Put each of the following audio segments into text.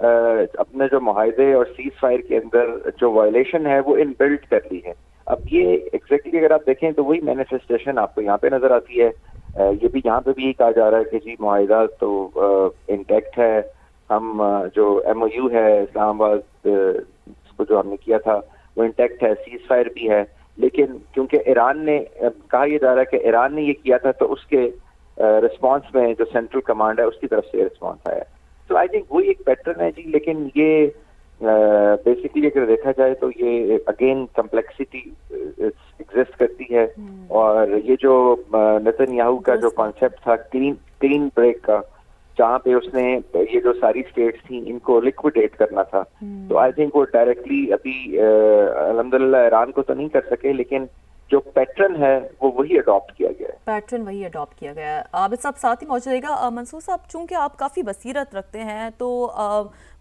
اپنے جو معاہدے اور سیز فائر کے اندر جو وائلیشن ہے وہ ان بلڈ کر لی ہے. اب یہ ایگزیکٹلی اگر آپ دیکھیں تو وہی مینیفیسٹیشن آپ کو یہاں پہ نظر آتی ہے. یہ بھی یہاں پہ بھی کہا جا رہا ہے کہ جی معاہدہ تو انٹیکٹ ہے, ہم جو ایم او یو ہے اسلام آباد کو جو ہم نے کیا تھا وہ انٹیکٹ ہے, سیز فائر بھی ہے, لیکن کیونکہ ایران نے کہا یہ جا رہا ہے کہ ایران نے یہ کیا تھا تو اس کے رسپانس میں جو سینٹرل کمانڈ ہے اس کی طرف سے رسپانس آیا. تو آئی تھنک وہی ایک پیٹرن ہے جی, لیکن یہ بیسیکلی اگر دیکھا جائے تو یہ اگین کمپلیکسٹی ایگزسٹ کرتی ہے. اور یہ جو نتن یاہو کا جو کانسیپٹ تھا کلین بریک کا, جہاں پہ اس نے یہ جو ساری اسٹیٹس تھیں ان کو لکویڈیٹ کرنا تھا, تو آئی تھنک وہ ڈائریکٹلی ابھی الحمدللہ ایران کو تو نہیں کر سکے, لیکن جو پیٹرن ہے وہ وہی اڈاپٹ کیا گیا ہے. پیٹرن وہی اڈاپٹ کیا گیا ہے. عابد صاحب ساتھ ہی موجود رہے گا. منصور صاحب, چونکہ آپ کافی بصیرت رکھتے ہیں تو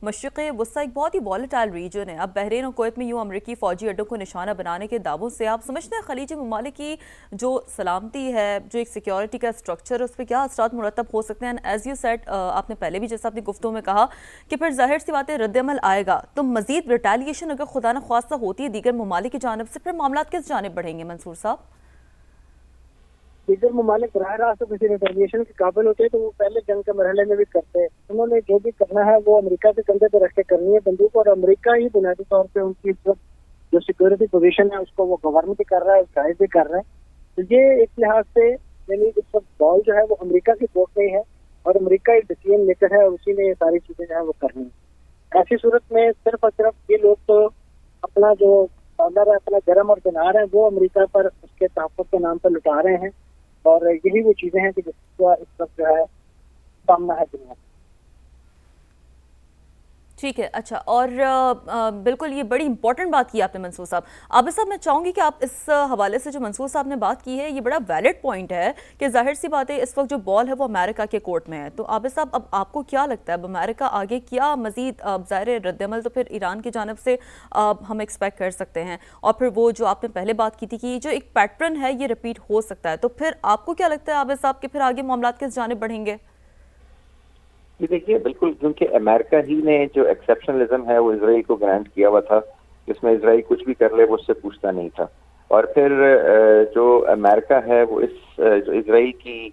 مشرق وسطی ایک بہت ہی والیٹائل ریجن ہے. اب بحرین اور کویت میں یوں امریکی فوجی اڈوں کو نشانہ بنانے کے دعووں سے آپ سمجھتے ہیں خلیجی ممالک کی جو سلامتی ہے, جو ایک سیکیورٹی کا اسٹرکچر ہے, اس پہ کیا اثرات مرتب ہو سکتے ہیں؟ ایز یو سیٹ, آپ نے پہلے بھی جیسا اپنی گفتگو میں کہا کہ پھر ظاہر سی بات ہے رد عمل آئے گا, تو مزید ریٹیلیشن اگر خدا نخواستہ ہوتی ہے دیگر ممالک کی جانب سے, پھر معاملات کس جانب بڑھیں گے منصور صاحب؟ دیگر ممالک براہ راست کسی ریٹیلیشن کے قابل ہوتے ہیں تو وہ پہلے جنگ کے مرحلے میں بھی کرتے ہیں. انہوں نے جو بھی کرنا ہے وہ امریکہ کے کندھے پہ رکھ کے کرنی ہے بندوق, اور امریکہ ہی بنیادی طور پہ ان کی اس وقت جو سیکورٹی پوزیشن ہے اس کو وہ گورن بھی کر رہا ہے, گائڈ بھی کر رہا ہے. تو یہ ایک لحاظ سے یعنی اس وقت بال جو ہے وہ امریکہ کی کورٹ میں ہی ہے, اور امریکہ ایک ڈیسیژن میکر ہے, اور اسی نے یہ ساری چیزیں جو ہے وہ کرنی ہے. ایسی صورت میں صرف اور صرف یہ لوگ تو اپنا جو ڈالر ہے, اپنا گرم اور دینار ہے, وہ امریکہ پر اس کے تحفظ کے نام پر لٹا رہے ہیں, اور یہی وہ چیزیں ہیں کہ جس کا اس وقت جو ہے سامنا ہے دنیا. ٹھیک ہے, اچھا, اور بالکل یہ بڑی امپورٹنٹ بات کی آپ نے منصور صاحب. عابد صاحب, میں چاہوں گی کہ آپ اس حوالے سے جو منصور صاحب نے بات کی ہے یہ بڑا ویلڈ پوائنٹ ہے کہ ظاہر سی بات ہے اس وقت جو بال ہے وہ امریکہ کے کورٹ میں ہے. تو عابد صاحب, اب آپ کو کیا لگتا ہے اب امریکہ آگے کیا مزید ظاہر رد عمل تو پھر ایران کی جانب سے ہم ایکسپیکٹ کر سکتے ہیں, اور پھر وہ جو آپ نے پہلے بات کی تھی کہ جو ایک پیٹرن ہے یہ ریپیٹ ہو سکتا ہے, تو پھر آپ کو کیا لگتا ہے عابد صاحب کہ پھر آگے معاملات کس جانب بڑھیں گے؟ یہ دیکھیے, بالکل, کیونکہ امریکہ ہی نے جو ایکسیپشنلزم ہے وہ اسرائیل کو گرانٹ کیا ہوا تھا, جس میں اسرائیل کچھ بھی کر لے وہ اس سے پوچھتا نہیں تھا. اور پھر جو امریکہ ہے وہ اس جو اسرائیل کی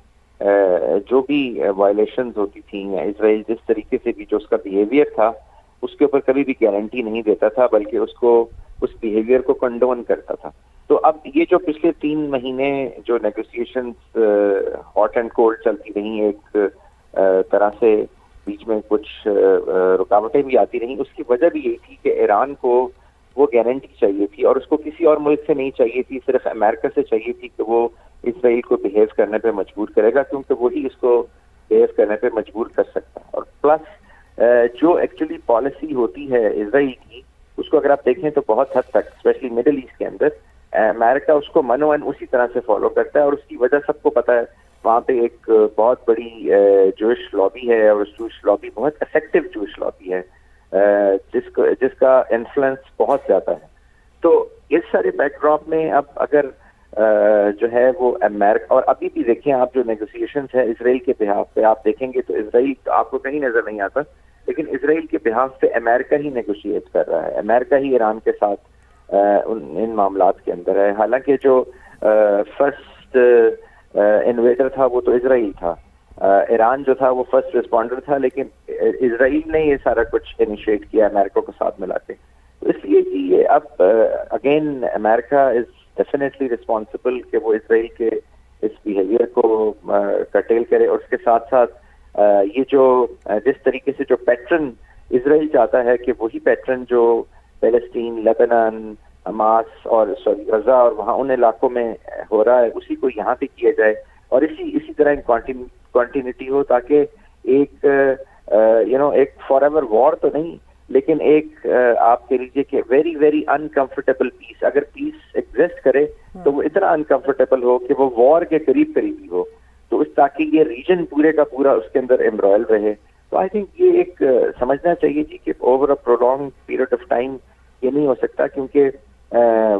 جو بھی وائلیشنز ہوتی تھیں, یا اسرائیل جس طریقے سے بھی جو اس کا بیہیویئر تھا اس کے اوپر کبھی بھی گارنٹی نہیں دیتا تھا, بلکہ اس کو اس بیہیویئر کو کنڈون کرتا تھا. تو اب یہ جو پچھلے 3 مہینے جو نیگوسیشنز ہاٹ اینڈ کولڈ چلتی رہیں, ایک طرح سے بیچ میں کچھ رکاوٹیں بھی آتی رہیں, اس کی وجہ بھی یہی تھی کہ ایران کو وہ گارنٹی چاہیے تھی, اور اس کو کسی اور ملک سے نہیں چاہیے تھی, صرف امریکہ سے چاہیے تھی کہ وہ اسرائیل کو بیہیو کرنے پہ مجبور کرے گا, کیونکہ وہی اس کو بیہیو کرنے پہ مجبور کر سکتا ہے. اور پلس جو ایکچولی پالیسی ہوتی ہے اسرائیل کی, اس کو اگر آپ دیکھیں تو بہت حد تک اسپیشلی مڈل ایسٹ کے اندر امریکہ اس کو من و من اسی طرح سے فالو کرتا ہے, اور اس کی وجہ سب کو پتہ ہے. وہاں پہ ایک بہت بڑی جوئش لابی ہے, اور اس جوئش لابی بہت افیکٹو جوئش لابی ہے, جس کا انفلوئنس بہت زیادہ ہے. تو اس سارے بیک ڈراپ میں اب اگر جو ہے وہ امریکہ, اور ابھی بھی دیکھیں آپ جو نیگوسیشنز ہے اسرائیل کے بہاف پہ آپ دیکھیں گے تو اسرائیل آپ کو کہیں نظر نہیں آتا, لیکن اسرائیل کے بہاف پہ امریکہ ہی نیگوشیٹ کر رہا ہے, امریکہ ہی ایران کے ساتھ ان معاملات کے اندر ہے. حالانکہ جو فرسٹ انویٹر تھا وہ تو اسرائیل تھا, ایران جو تھا وہ فرسٹ رسپونڈر تھا, لیکن اسرائیل نے یہ سارا کچھ انیشیٹ کیا امریکہ کو ساتھ ملا کے. تو اس لیے کہ یہ اب again America is definitely responsible کہ وہ اسرائیل کے اس بیہیویئر کو کرٹیل کرے, اور اس کے ساتھ ساتھ یہ جو جس طریقے سے جو پیٹرن اسرائیل چاہتا ہے کہ وہی پیٹرن جو فلسطین, لیبنان, حماس اور غزہ اور وہاں ان علاقوں میں ہو رہا ہے اسی کو یہاں پہ کیا جائے, اور اسی طرح کنٹینیوٹی ہو, تاکہ ایک ایک فار ایور وار تو نہیں, لیکن ایک آپ کہہ لیجیے کہ ویری ویری انکمفرٹیبل پیس. اگر پیس ایگزسٹ کرے تو وہ اتنا انکمفرٹیبل ہو کہ وہ وار کے قریب ہی ہو, تو اس تاکہ یہ ریجن پورے کا پورا اس کے اندر امبرائل رہے. تو آئی تھنک یہ ایک سمجھنا چاہیے جی کہ over a prolonging period of time یہ نہیں ہو سکتا, کیونکہ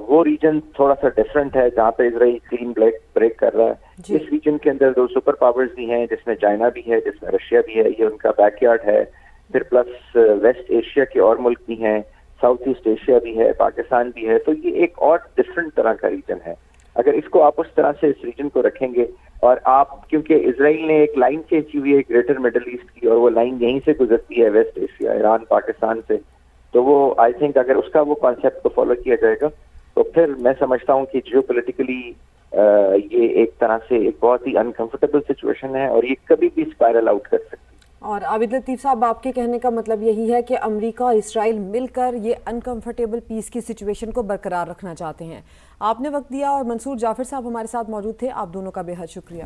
وہ ریجن تھوڑا سا ڈفرینٹ ہے جہاں پہ اسرائیل کلین بریک کر رہا ہے. اس ریجن کے اندر 2 سپر پاورز بھی ہیں, جس میں چائنا بھی ہے, جس میں رشیا بھی ہے, یہ ان کا بیک یارڈ ہے. پھر پلس ویسٹ ایشیا کے اور ملک بھی ہیں, ساؤتھ ایسٹ ایشیا بھی ہے, پاکستان بھی ہے, تو یہ ایک اور ڈفرینٹ طرح کا ریجن ہے. اگر اس کو آپ اس طرح سے اس ریجن کو رکھیں گے, اور آپ کیونکہ اسرائیل نے ایک لائن کھینچی ہوئی ہے گریٹر مڈل ایسٹ کی, اور وہ لائن یہیں سے گزرتی ہے ویسٹ ایشیا, ایران, پاکستان سے, تو وہ آئی تھنک اگر اس کا وہ کانسیپٹ کو فالو کیا جائے گا تو پھر میں سمجھتا ہوں کہ جیو پولیٹیکلی یہ ایک طرح سے ایک بہت ہی انکمفرٹیبل سچویشن ہے, اور یہ کبھی بھی اسپائرل آؤٹ کر سکتی ہے. اور عابد لطیف صاحب, آپ کے کہنے کا مطلب یہی ہے کہ امریکہ اور اسرائیل مل کر یہ انکمفرٹیبل پیس کی سچویشن کو برقرار رکھنا چاہتے ہیں. آپ نے وقت دیا, اور منصور جعفر صاحب ہمارے ساتھ موجود تھے, آپ دونوں کا بے حد شکریہ.